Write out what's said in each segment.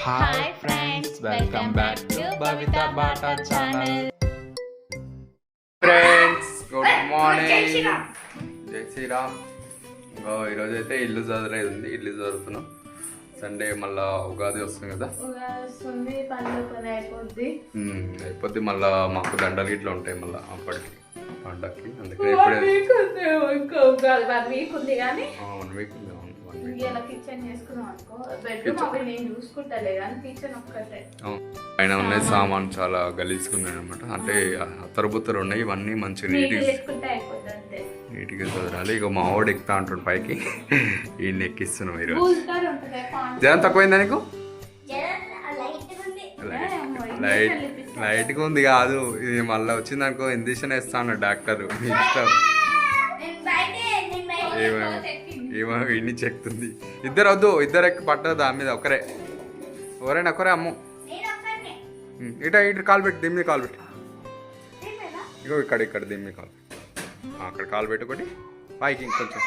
Hi friends, welcome back to Bhavita Bata channel. Friends, good morning. జై శ్రీరామ్. ఈరోజు అయితే ఇల్లు చదవలేదు ఉంది, ఇల్లు చదువుతున్నాం. సండే మళ్ళా ఉగాది వస్తుంది కదా, అయిపోద్ది. మళ్ళా మాకు దండలు గిట్లా ఉంటాయి మళ్ళీ అప్పటికి పండక్కి. అందుకే పైన ఉన్నాయి సామాన్ చాలా గలీజుకున్నాయి అనమాట. అంటే అత్తరబుత్తరు ఉన్నాయి, ఇవన్నీ మంచిగా నీట్గా చదరాలి. ఇక మా వాడు ఎక్కుతా అంటుండు పైకి, ఈయన ఎక్కిస్తున్నాం ఈరోజు. జ్వరం తక్కువైందా నీకు? లైట్గా ఉంది కాదు, ఇది మళ్ళీ వచ్చింది అనుకో ఇంజక్షన్ వేస్తా అన్నాడు డాక్టర్. ఇష్టం ఏమో ఇన్ని చెక్తుంది. ఇద్దరు వద్దు, ఇద్దరు ఎక్కి పట్టదు దాని మీద. ఒకరే ఎవరైనా ఒకరే అమ్ము. ఇటు కాలు పెట్టి దీని మీద కాలు పెట్టి, ఇగో ఇక్కడ దీని మీద కాలు, అక్కడ కాలు పెట్టుకోటి పైకి ఇంకొంచెం.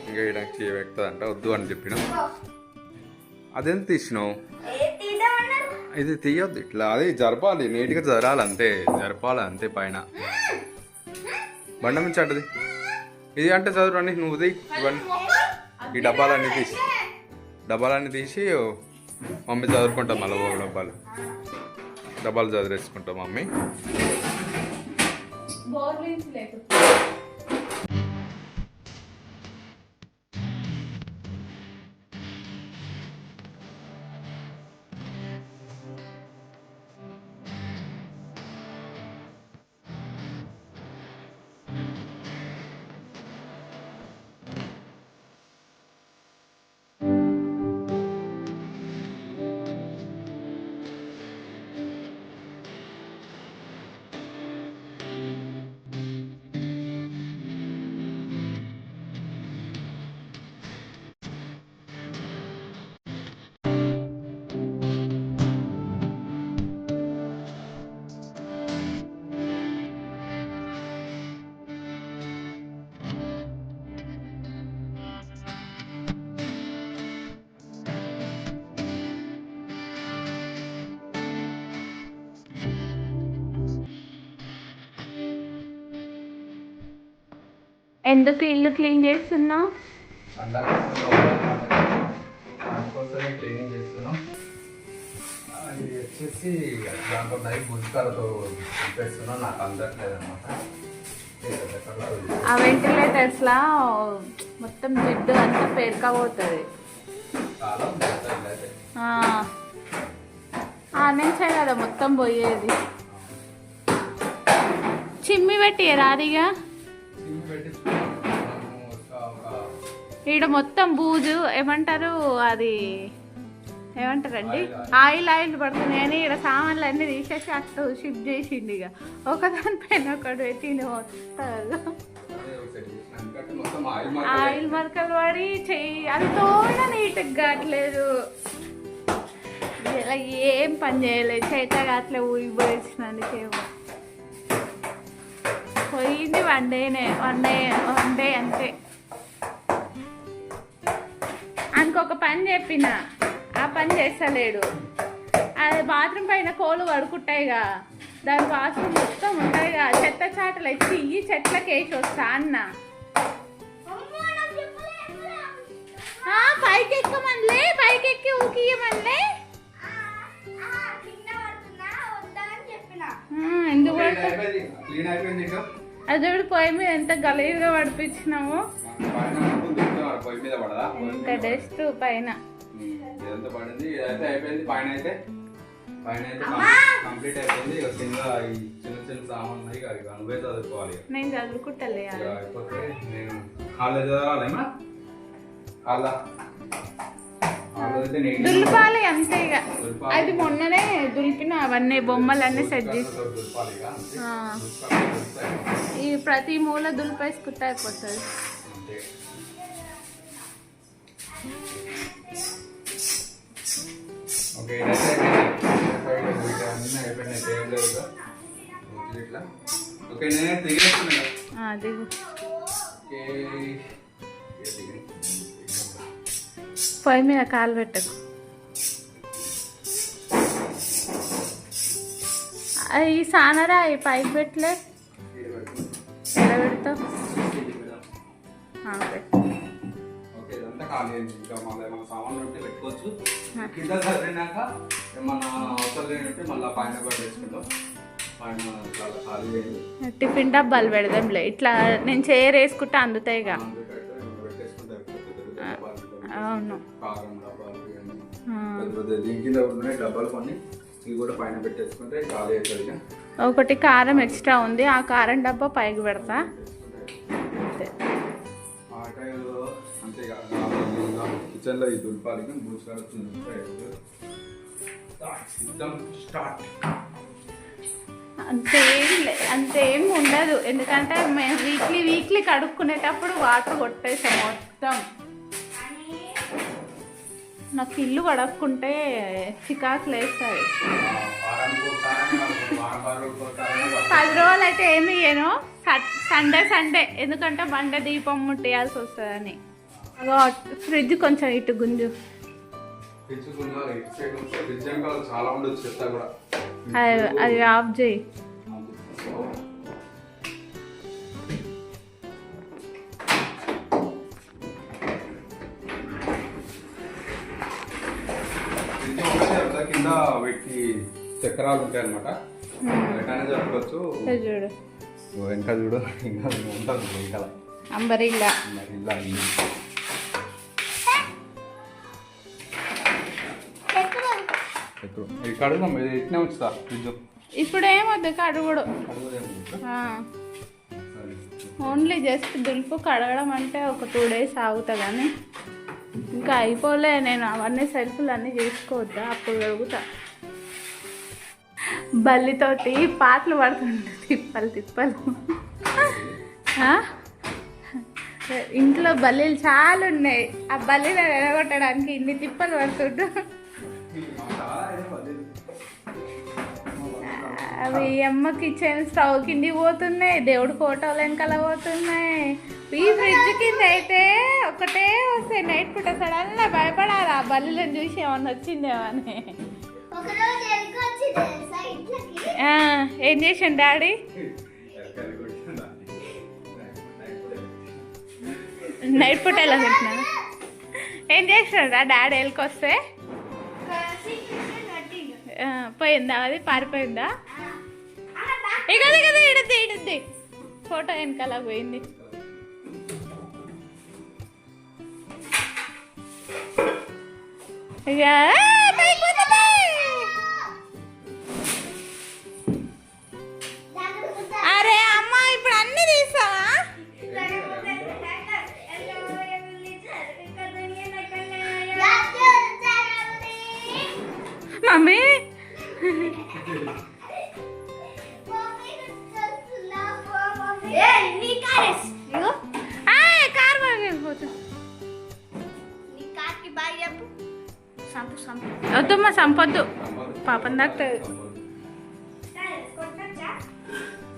ఇంకా ఇక్కడ ఎక్కుతుంది అంట, వద్దు అని చెప్పినాం. అదెంత తీసినావు? ఇది తీయొద్దు, ఇట్లా అది జరపాలి, నీట్గా జరాలి అంతే, జరపాలి అంతే. పైన బండ నుంచి అంటది ఇది అంటే చదువురండి నువ్వు ది. ఇవన్నీ ఈ డబ్బాలన్నీ తీసి మమ్మీ చదువుకుంటాం. మళ్ళీ ఒక డబ్బాలు చదివేసుకుంటాం మమ్మీ. ఎందుకు ఇల్లు క్లీన్ చేస్తున్నావు? అందుకోసమే క్లీనింగ్ చేస్తున్నాం. అది వచ్చేసి దాంట్లో నైట్ గుజ్జుకాలతో చెప్పేస్తున్నాం, నాకు అందట్లేదు అనమాట. ఆ వెంటిలేటర్స్లా మొత్తం జిడ్డు అంతా పేరుకపోతుంది. ఆ నుంచే కదా మొత్తం పోయేది. చిమ్మి పెట్టి రాదిగా ఈడ మొత్తం బూజు ఏమంటారు, అది ఏమంటారండి, ఆయిల్ పడుతుంది. కానీ ఇక్కడ సామాన్లు అన్నీ తీసేసి అట్లా షిఫ్ట్ చేసిండు. ఇక ఒకదానిపైన ఒకటి పెట్టిండు. ఆయిల్ మరకలు పడి చెయ్యి అది తోడ నీట్గా కావట్లేదు. ఇలా ఏం పని చేయలేదు, చేత అట్లా ఊగిపోయించినందుకేమో. పోయింది వన్ డే అంతే. ఇంకొక పని చెప్పిన, ఆ పని చేస్తలేడు. అది బాత్రూమ్ పైన కోళ్ళు పడుకుంటాయిగా, దాని బాత్రూమ్ మొత్తం ఉంటాయిగా, చెత్త చాటలు ఎత్తి ఈ చెట్లకి వేసి వస్తా అన్న. పైకి ఎక్కమనిలే, పైకి ఎక్కి ఊకియమనిలే. ఎందుకు అది పొయ్యి మీద ఎంత గలీజ్గా పడిపించినాము. ఎంత డస్ట్ పైన. నేను చదువుకుంటలే, దులిపాలి అంతే. ఇక అది మొన్ననే దులిపిన, అవన్నీ బొమ్మలన్నీ సెట్ చేసి ఈ ప్రతి మూల దులిపేసుకుంటే అయిపోతుంది. పొయ్యి మీద కాలు పెట్టకు. ఈ సానరా ఈ పైకి పెట్టలే ఎక్కడ పెడతావు? ఓకే ఇదంతా ఖాళీ అయింది. ఇంకా మళ్ళీ ఏమైనా సామాన్లు ఉంటే పెట్టుకోవచ్చు. కింద సరినాక ఏమన్నా అవసరం లేనంటే మళ్ళీ పైన కూడా వేసుకుంటాం. పైన ఇట్లా ఖాళీ అయింది. టిఫిన్ డబ్బాలు పెడదాంలే, ఇట్లా నేను చైర్ వేసుకుంటే అందుతాయిగా. అవును కారం డబ్బాలు ఇవన్నీ దీని కింద ఉన్నాయి డబ్బాలు కొన్ని, ఇవి కూడా పైన పెట్టేసుకుంటే ఖాళీ అవుతుంది. ఒకటి కారం ఎక్స్ట్రా ఉంది, ఆ కారం డబ్బా పైకి పెడతా అంతే. కిచెన్లో ఈ దుల్పాలి అంతేం ఉండదు, ఎందుకంటే మేము వీక్లీ కడుక్కునేటప్పుడు వాటర్ కొట్టేసాం మొత్తం. నాకు ఇల్లు కడుక్కుంటే చికాకులు వేస్తాయి. 10 రోజులు అయితే ఏమి ఇయ్యను, సండే ఎందుకంటే బండ దీపం ముట్టేయాల్సి వస్తుందని. ఫ్రిడ్జ్ కొంచెం ఇటు గుంజు, అది ఆఫ్ చేయి. కింద వీటికి చక్రాలు ఉంటాయి అనమాట, ఎక్కడైనా జరగవచ్చు. చూడు వెనక చూడు, ఇంకా ఉంటుంది వెనకాల అంబరిల్లా. కడుగు ఇట్నే ఉంచుతా ఫ్రిడ్జ్. ఇప్పుడు ఏమొద్దు కడుగుడు, ఓన్లీ జస్ట్ దులుపు కడగడం అంటే ఒక 2 days ఆగుతా. కానీ ఇంకా అయిపోలే, నేను అవన్నీ సెల్ఫ్లు అన్నీ చేసుకోవద్దా, అప్పుడు కడుగుతా. బల్లితోటి పాటలు పడుతుంటా, తిప్పలు ఇంట్లో బల్లీలు చాలా ఉన్నాయి, ఆ బల్లీలు ఎడగొట్టడానికి ఇన్ని తిప్పలు పడుతుంటా. అవి అమ్మ కిచెన్ స్టవ్ కింది పోతున్నాయి, దేవుడు ఫోటోలు వెనకాల పోతున్నాయి. ఈ ఫ్రిడ్జ్ కింద అయితే ఒకటే వస్తాయి. నైట్ పూట సడన్గా భయపడాలి ఆ బల్లిలను చూసి ఏమన్నా వచ్చిందేమో అని. ఏం చేసాను డాడీ? నైట్ పూట ఎలా పెట్టినా ఏం చేసాడు డాడీ? ఎల్కొస్తే పోయిందా, అది పారిపోయిందా? కదా ఇడుద్ది ఫోటో వెనకాల పోయింది. ఇక అరే అమ్మ ఇప్పుడు అన్ని తీస్తావా? మమ్మీ వద్దమ్మా, సంపొద్దు, పాపం దాకా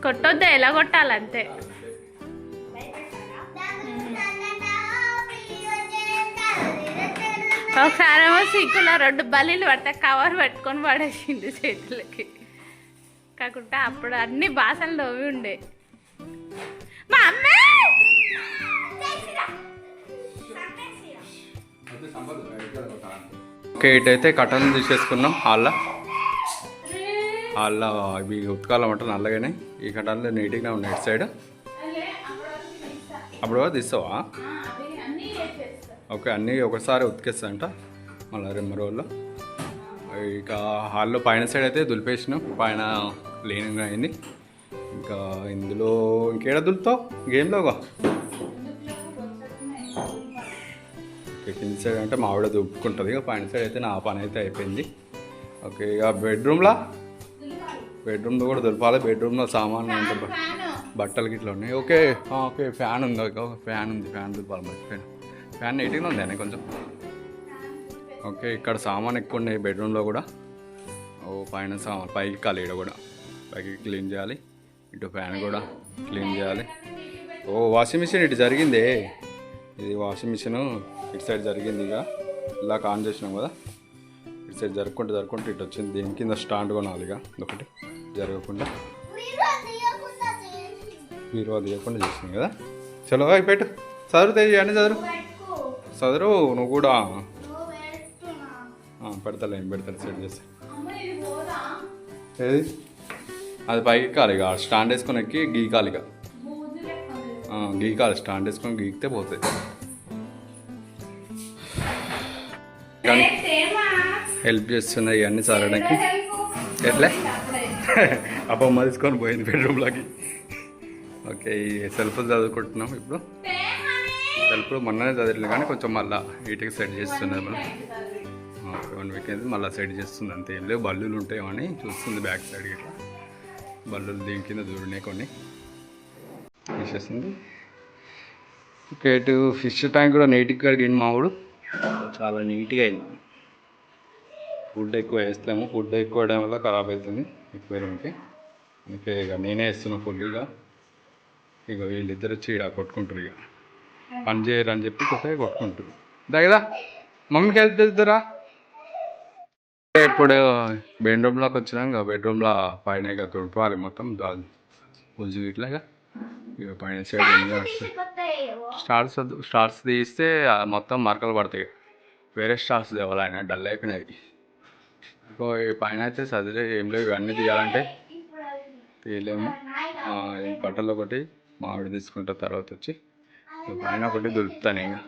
కొట్టొద్దు, ఎలా కొట్టాలంతే. ఒకసారేమో సిక్కులో 2 బల్లీలు పడితే కవర్ పెట్టుకొని పడేసింది చేతులకి. కాకుండా అప్పుడు అన్ని బాసలు తోవి ఉండే. మా అమ్మే ఓకే, ఇటైతే కట్టలు తీసేసుకున్నాం. హాల్లో ఇవి ఉతకాలన్నమాట నల్లగానే. ఈ కట్టలు నీట్గా ఉన్నాయి ఇటు సైడ్. అప్పుడు తీస్తావా? ఓకే, అన్నీ ఒకసారి ఉతికేస్తాయంట మళ్ళీ 2 రోజుల్లో. ఇక హాల్లో పైన సైడ్ అయితే దులిపేసినాం, పైన క్లీనింగ్ అయింది. ఇంకా ఇందులో ఇంకేడా దులుపుతావు గేమ్లోగా? కింద సైడ్ అంటే మా ఆవిడ దుప్పుకుంటుంది, ఇక పైన సైడ్ అయితే నా పని అయితే అయిపోయింది. ఓకే, ఇక బెడ్రూమ్లో కూడా దులపాలి. బెడ్రూమ్లో సామాన్లు అంటే బట్టలు గిట్ల ఉన్నాయి. ఓకే ఫ్యాన్ ఉంది, ఫ్యాన్ దులపాలి. మర్చిపోయాను, ఫ్యాన్ నీట్గా ఉంది అని కొంచెం. ఓకే, ఇక్కడ సామాన్ ఎక్కువ ఉన్నాయి బెడ్రూమ్లో కూడా. పైన సామాన్ పైకి కాలేడ కూడా పైకి క్లీన్ చేయాలి. ఇటు ఫ్యాన్ కూడా క్లీన్ చేయాలి. వాషింగ్ మిషన్ ఇటు జరిగిందే, ఇది వాషింగ్ మిషన్ ఇటు సైడ్ జరిగింది. ఇక ఇలా ఆన్ చేసినాం కదా, ఇటు సైడ్ జరుపుకుంటూ ఇటు వచ్చింది. దీని కింద స్టాండ్ కొనాలి. ఇక ఒకటి జరగకుండా మీరు అది చేయకుండా చేసింది కదా. చలో అవి పెట్టు, చదువు తెయ్యి అన్నీ చదువు నువ్వు కూడా. పెడతాను ఏం పెడతాను సెట్ చేస్తా. ఏది అది పైకి ఎక్కాలి ఇక, స్టాండ్ వేసుకొని ఎక్కి గీకాలి ఇక. గీకాలి, స్టాండ్ వేసుకొని గీకితే పోతుంది. కానీ హెల్ప్ చేస్తున్నాయి ఇవన్నీ చదవడానికి. ఎట్లే ఆ బొమ్మ తీసుకొని పోయింది బెడ్రూమ్లోకి. ఓకే, ఈ సెల్ఫ్ చదువుకుంటున్నాం ఇప్పుడు. సెల్ఫ్ మొన్ననే చదివలేదు కానీ కొంచెం మళ్ళీ వీటికి సెట్ చేస్తున్నది. మనం 1 వీక్ అయితే మళ్ళీ సెట్ చేస్తుంది. అంతే, ఏం లేవు. బల్లులు ఉంటాయేమో అని చూస్తుంది బ్యాక్ సైడ్ ఇట్లా. బల్లులు దీని కింద దూరినాయి కొన్ని తీసేసింది. ఓకే, ఇటు ఫిష్ ట్యాంక్ కూడా నీట్గా కడిగింది మావుడు, చాలా నీట్గా అయింది. ఫుడ్ ఎక్కువ వేస్తాము, ఫుడ్ ఎక్కువ వేయడం వల్ల ఖరాబ్ అవుతుంది ఎక్కువకి. అందుకే ఇక నేనే వేస్తున్నాను ఫుల్గా. ఇక వీళ్ళిద్దరు వచ్చి ఇక కొట్టుకుంటారు, ఇక పని చేయరు అని చెప్పి కొత్తగా కొట్టుకుంటారు. దగ్గర మమ్మీకి హెల్ప్ చేద్దురా. ఇప్పుడు బెడ్రూమ్లోకి వచ్చినాక బెడ్రూమ్లో పైన ఇక తుడుకోవాలి మొత్తం పుంజు ఇట్లాగా. ఇక పైన సైడ్ స్టార్స్ తీస్తే మొత్తం మరకలు పడతాయి. వేరే స్టార్స్ తేవాలి, ఆయన డల్ అయిపోయినాయి. ఇంకో పైన అయితే చదివే ఏం లేవు. ఇవన్నీ తీయాలంటే తీయలేము. ఈ బట్టలు ఒకటి మామిడి తీసుకుంటా, తర్వాత వచ్చి పైన ఒకటి దొరుకుతాను ఇంకా.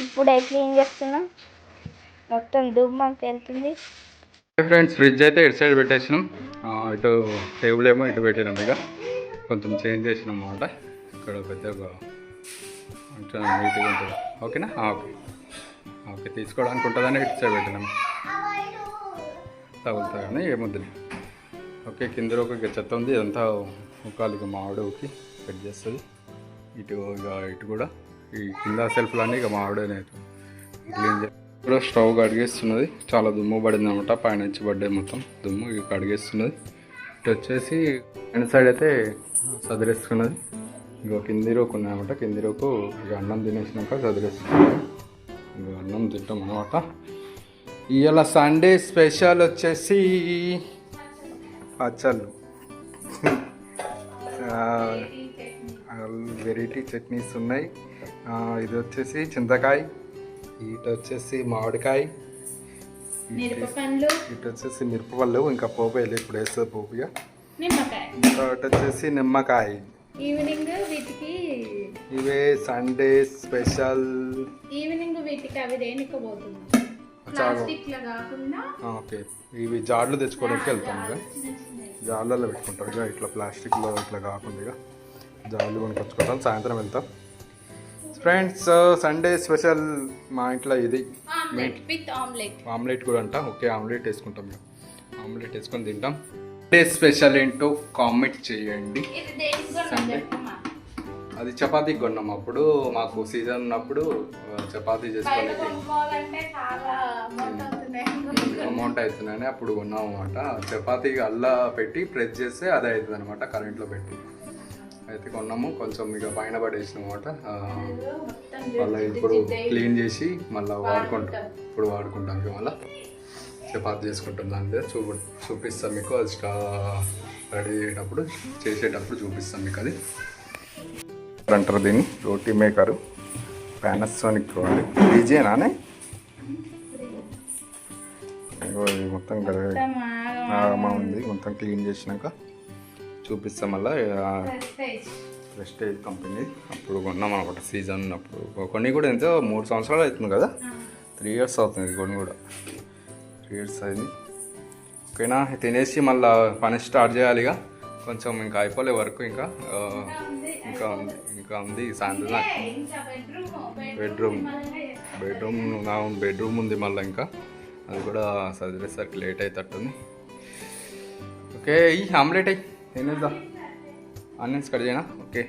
ఇప్పుడు క్లీన్ చేస్తున్నాం, మొత్తం దుమ్మ వెళ్తుంది. ఫ్రెండ్స్, ఫ్రిడ్జ్ అయితే ఇటు సైడ్ పెట్టేసినాం. ఇటు టేబుల్ ఏమో ఇటు పెట్టినాం. ఇక కొంచెం చేంజ్ చేసినాం అన్నమాట. ఇక్కడ పెద్దగా కొంచెం నీట్గా ఉంటుంది. ఓకేనా? ఓకే ఓకే, తీసుకోవడానికి ఉంటుందని ఇటు సైడ్ పెట్టినాం. తగులుతా కానీ ఏమొద్దులే. ఓకే, కింద ఒక చెత్త ఉంది, ఇదంతా ముఖాలు ఇక మామిడికి సెట్ చేస్తుంది. ఇటు కూడా ఈ కింద సెల్ఫ్లన్నీ ఇక మావిడనే క్లీన్ చేసి కూడా స్టవ్ కడిగేస్తున్నది. చాలా దుమ్ము పడింది అనమాట, పైనుంచి పడ్డాయి మొత్తం దుమ్ము ఇక కడిగేస్తున్నది. ఇటు వచ్చేసి పైన సైడ్ అయితే సదిరేసుకున్నది. ఇక కింది రోకు ఉన్నాయన్నమాట. కింది రోకు ఇక అన్నం తినేసినాక సదిరేసుకున్నది. ఇక అన్నం తింటాం అనమాట. ఇవాళ సండే స్పెషల్ వచ్చేసి పచ్చళ్ళు, వెరైటీ చట్నీస్ ఉన్నాయి. ఇది వచ్చేసి చింతకాయ, ఇటు వచ్చేసి మామిడికాయ, ఇటు వచ్చేసి మిరపపళ్ళు, ఇంకా పోపు వేయాలి, ఇప్పుడు వేస్తుంది పోపుగా. ఇంకోటి వచ్చేసి నిమ్మకాయ. ఈవినింగ్ వీటికి ఇవే సండే స్పెషల్. ఈవినింగ్ వీటికి అవి దేనికోబోతుంది. ఓకే, ఇవి జాడ్లు తెచ్చుకోవడానికి వెళ్తాం. ఇక జాడ్లలో పెట్టుకుంటారు ఇక, ఇట్లా ప్లాస్టిక్లో ఇట్లా కాకుండా ఇక జాడ్లు కొనుక్కొచ్చుకుంటాం. సాయంత్రం వెళ్తాం ఫ్రెండ్స్. సండే స్పెషల్ మా ఇంట్లో ఇది ఆమ్లెట్ కూడా అంట. ఓకే, ఆమ్లెట్ వేసుకుంటాం మేము. ఆమ్లెట్ వేసుకొని తింటాం. సండే స్పెషల్ ఏంటో కామెంట్ చేయండి. అది చపాతీకి కొన్నాం. అప్పుడు మాకు సీజన్ ఉన్నప్పుడు చపాతీ చేసుకోవాలి, అమౌంట్ అవుతుందని అప్పుడు కొన్నాం అనమాట. చపాతీకి అల్లా పెట్టి ప్రెస్ చేస్తే అదే అవుతుంది అనమాట, కరెంట్లో పెట్టి అయితే కొన్నాము. కొంచెం ఇక పైన పడేసినాం అనమాట. మళ్ళీ ఇప్పుడు క్లీన్ చేసి మళ్ళీ వాడుకుంటాం. ఇప్పుడు వాడుకుంటాం ఇక మళ్ళీ చపాతీ చేసుకుంటాం. దాని మీద చూపిస్తాం మీకు. అది రెడీ అయ్యేటప్పుడు చేసేటప్పుడు చూపిస్తాం మీకు. అది అంటారు దీన్ని రోటీ మేకరు. పానాసోనిక్ వాడి డీజేనానే మొత్తం ఆగమా ఉంది. మొత్తం క్లీన్ చేసినాక చూపిస్తాం. మళ్ళీ ప్రెస్టేజ్ కంపెనీ అప్పుడు కొన్నాం అనమాట సీజన్ ఉన్నప్పుడు. కొన్ని కూడా ఎంతో 3 సంవత్సరాలు అవుతుంది కదా, 3 years అవుతుంది కొన్ని కూడా. 3 years అయింది. ఓకేనా, తినేసి మళ్ళీ పని స్టార్ట్ చేయాలి. ఇక కొంచెం ఇంకా అయిపోలే వర్క్, ఇంకా ఉంది సాయంత్రం. బెడ్రూమ్ ఉంది మళ్ళీ, ఇంకా అది కూడా చదివేసరికి లేట్ అవుతట్టుంది. ఓకే, ఈ ఆమ్లెట్ అయ్యి తినేద్దాం. ఆనియన్స్ కట్ చేయనా? ఓకే.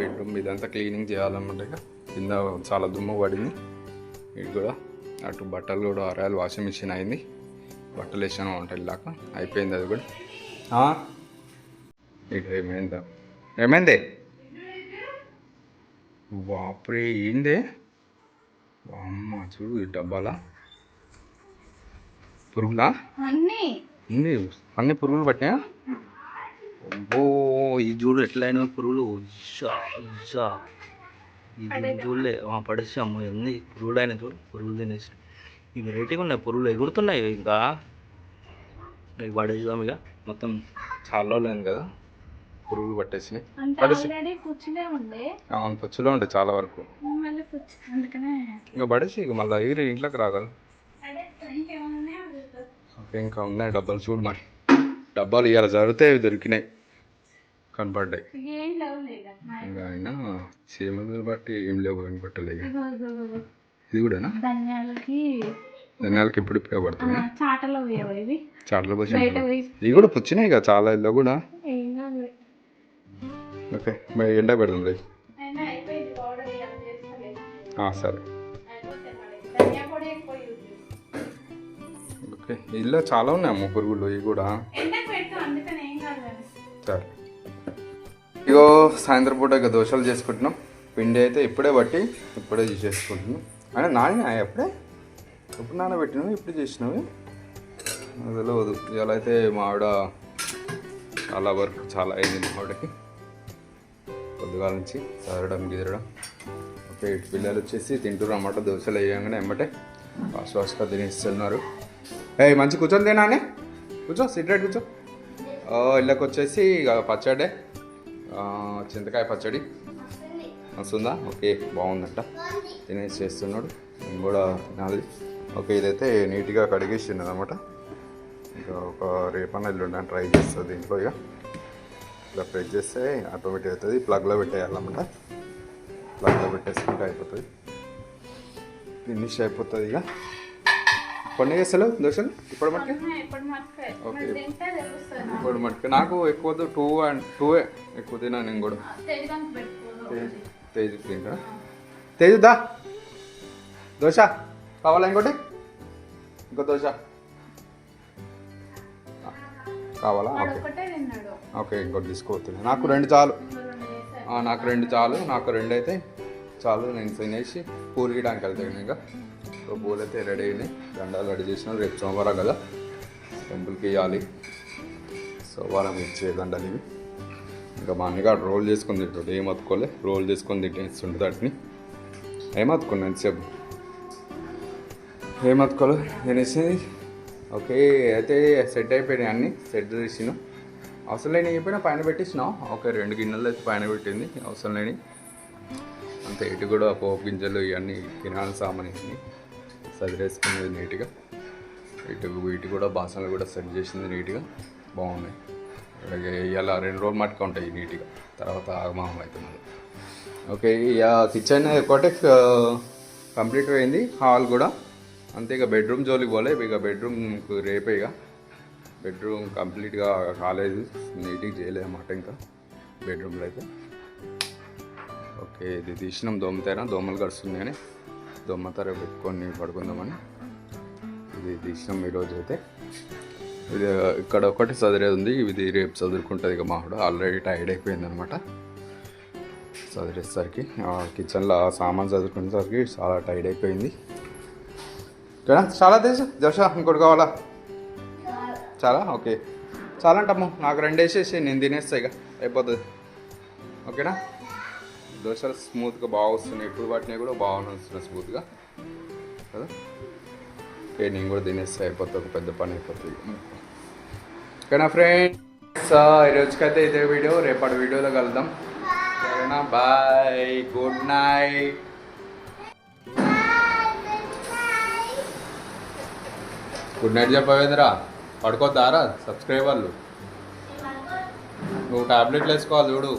బెడ్రూమ్ ఇదంతా క్లీనింగ్ చేయాలన్నమాట. ఇక కింద చాలా దుమ్ము పడింది. ఇది కూడా అటు బట్టలు కూడా ఆరాయాలి. వాషింగ్ మిషన్ అయింది. బట్టలు వేసాను వంటలు దాకా అయిపోయింది. అది కూడా ఇక ఏమైంది బాప్రే, ఏందే అమ్మ చూడు ఈ డబ్బాలా పురుగులా అన్ని పురుగులు పట్టినాయా? ఓ ఈ చూడు ఎట్లయినా పురుగులు ఇది చూడలే పడేసాము. ఎన్ని పురుగులు అయినా చూడు, పురుగులు తినేసి ఇవి వెరైటీగా ఉన్నాయి. పురుగులు ఎగురుతున్నాయి. ఇంకా పడేసాం. ఇక మొత్తం చాలా రోజులు అయింది కదా, పురుగులు పట్టేసినాయి. అవును, పుచ్చులో ఉంటాయి చాలా వరకు. ఇంకా పడేసి ఇక మళ్ళీ ఎగిరి ఇంట్లోకి రాగలరు. ఓకే, ఇంకా ఉన్నాయి డబ్బాలు. చూడు మరి డబ్బాలు ఇవాళ జరిగితే అవి దొరికినాయి, కనపడ్డాయి. ఇంకా అయినా చీమలు బట్టి ఏం లేవు కనపట్టలే. ఇది కూడానా? ధనియాలకి ఇప్పుడు ఉపయోగపడుతుంది. చాటలో పోసి ఇవి కూడా పుచ్చినాయి కదా చాలా ఇల్లు కూడా. ఓకే, ఎండ పెడుతుంది. సరే. ఓకే, ఇల్లు చాలా ఉన్నాయి అమ్మ పురుగులు. ఇవి కూడా సరే. ఇగో సాయంత్రం పూట ఇక దోశలు చేసుకుంటున్నాం. పిండి అయితే ఇప్పుడే బట్టి ఇప్పుడే చేసుకుంటున్నాం. అయినా నాన్న ఎప్పుడే ఎప్పుడు నానబెట్టినావు, ఇప్పుడు చేసినావు తెలియదు. ఇలా అయితే మా ఆవిడ చాలా వర్క్ చాలా అయింది. మా ఆవిడకి పొద్దుగాల నుంచి చదవడం గిదరడం. ఓకే, ఇటు పిల్లలు వచ్చేసి తింటున్నారు అన్నమాట. దోశలు వేయగానే ఎమ్మటే ఫాస్ట్గా తినేస్తున్నారు. మంచి కూర్చొని తినానే, కూర్చో, సిట్రేట్ కూర్చో. ఇళ్ళకి వచ్చేసి ఇక పచ్చడే, చింతకాయ పచ్చడి వస్తుందా? ఓకే, బాగుందంట. తినేసి చేస్తున్నాడు. నేను కూడా తినాలి. ఓకే, ఇదైతే నీట్గా కడిగేసింది అనమాట. ఇంకా ఒక రేపన్న ఎల్లుండి ట్రై చేస్తుంది దీంట్లో. ఇక ఇలా ప్రెస్ చేస్తే ఆటోమేటిక్ అవుతుంది. ప్లగ్లో పెట్టేయాలన్నమాట. ప్లగ్లో పెట్టేసుకుంటే అయిపోతుంది, ఫినిష్ అయిపోతుంది. ఇక కొన్ని చేస్తలేవు దోశలు ఇప్పుడు మటుకు? ఓకే, ఇప్పుడు మటుకు నాకు ఎక్కువ 2 ఎక్కువ తినా. నేను కూడా తేజు తింటా. తేజు దా దోశ కావాలా? ఇంకో దోశ కావాలా? ఓకే ఓకే, ఇంకోటి తీసుకోవచ్చు. నాకు 2 చాలు. నాకు 2 అయితే చాలు. నేను తినేసి పూలు గీయడానికి వెళ్తాను. ఇంకా పూలు అయితే రెడీ అయినాయి. దండాలు రెడీ చేసిన. రేపు సోమవారం కదా, టెంపుల్కి ఇవ్వాలి. సోమవారం ఇచ్చే దండాలు ఇవి. ఇంకా మా అన్నగా రోల్ చేసుకొని తింటాడు. ఏం అతుకోలే, రోల్ చేసుకొని తింటుంటుంది. వాటిని ఏం అతుకున్నాను ఎంతసేపు, ఏం అతుకోలే తినేసి. ఓకే, అయితే సెట్ అయిపోయినాయి అన్నీ. సెట్ చేసిన అవసరం లేని అయిపోయినా పైన పెట్టేసినాం. ఓకే, 2 గిన్నెలు అయితే పైన పెట్టింది అవసరం లేని. అంతే, ఇటు కూడా పోపు గింజలు ఇవన్నీ కిరాణా సామాన్ ఇవన్నీ సదిరేసుకునేది నీట్గా. ఇటు కూడా బాసనలు కూడా సెట్ చేసింది నీట్గా, బాగున్నాయి. అలాగే ఇలా 2 రోజులు మట్టుగా ఉంటాయి నీట్గా, తర్వాత ఆగమాగం అవుతుంది. ఓకే, ఇక కిచెన్ ఒకటే కంప్లీట్ అయింది. హాల్ కూడా అంతే. ఇక బెడ్రూమ్ జోలికి పోలే. ఇక బెడ్రూమ్కి రేపే. ఇక బెడ్రూమ్ కంప్లీట్గా కాలేదు, నీట్గా చేయలేదు అన్నమాట ఇంకా బెడ్రూమ్లో అయితే. ఓకే, ఇది తీసినాం దోమతెర. దోమలు గడుస్తున్నాయని దోమతెర పెట్టుకొని పడుకుందామని ఇది తీసినాం ఈరోజు అయితే. ఇది ఇక్కడ ఒకటి చదిరేది ఉంది. ఇది రేపు చదువుకుంటుంది. ఇక మా ఆవిడ ఆల్రెడీ టైర్డ్ అయిపోయింది అనమాట చదివేసరికి. కిచెన్లో సామాన్ చదువుకునేసరికి చాలా టైర్డ్ అయిపోయింది. చాలా తెలుసు దోశ. ఇంకోటి కావాలా? చాలా. ఓకే, చాలా అంటమ్మా. నాకు 2 వేసేసి నేను తినేస్తా, ఇక అయిపోతుంది. ఓకేనా? దోశలు స్మూత్గా బాగా వస్తున్నాయి, ఎప్పుడు పట్టినాయి కూడా బాగానే వస్తున్నాయి స్మూత్గా కదా. ఓకే, నేను కూడా తినేస్తే అయిపోతుంది, ఒక పెద్ద పని అయిపోతుంది. ఓకేనా ఫ్రెండ్స్, ఈరోజుకైతే ఇదే వీడియో, రేపటి వీడియోలో కలుద్దాం. సరేనా, bye, good night. Good night చెప్పవేంద్రా, పడుకోద్దారా సబ్స్క్రైబర్లు. నువ్వు టాబ్లెట్లు వేసుకోవాలి చూడు.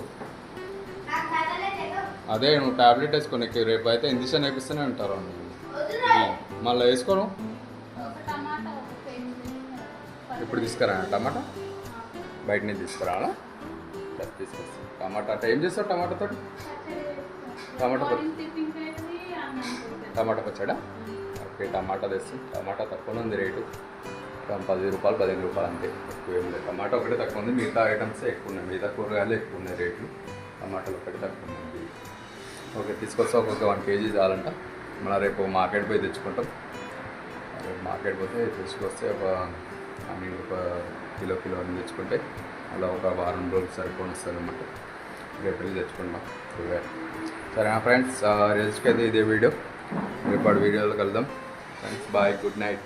అదే నువ్వు టాబ్లెట్ వేసుకో, నీకు రేపు అయితే ఇంజక్షన్ వేపిస్తూనే ఉంటారు. మళ్ళీ వేసుకోను. ఇప్పుడు తీసుకురా టమాటా, బయట నుంచి తీసుకురావాలా? తీసుకొస్తాను టమాటా. అంటే ఏం చేస్తావు టమాటాతో? టమాటా పచ్చడా? ఓకే, టమాటా తెస్తాం. టమాటా తక్కువ ఉంది రేటు, 10 రూపాయలు 15 రూపాయలు అంతే, ఎక్కువ ఏం లేదు. టమాటా ఒకటి తక్కువ ఉంది, మిగతా ఐటమ్స్ ఎక్కువ ఉన్నాయి, మిగతా కూరగాయలు ఎక్కువ ఉన్నాయి రేట్లు. టమాటాలు ఒకటి తక్కువ ఉంది. ఓకే, తీసుకొస్తా. ఒక్కొక్క 1 kg చాలంట. మన రేపు మార్కెట్ పోయి తెచ్చుకుంటాం. రేపు మార్కెట్ పోతే తీసుకొస్తే ఒక కిలో అన్ని తెచ్చుకుంటే అలా ఒక వారం రోజులు సరిపోని వస్తుంది అన్నమాట. రేపు వెళ్ళి తెచ్చుకుంటాం. సరేనా ఫ్రెండ్స్, రోజుకైతే ఇదే వీడియో, రేపటి వీడియోలో కలుద్దాం ఫ్రెండ్స్. Bye, good night.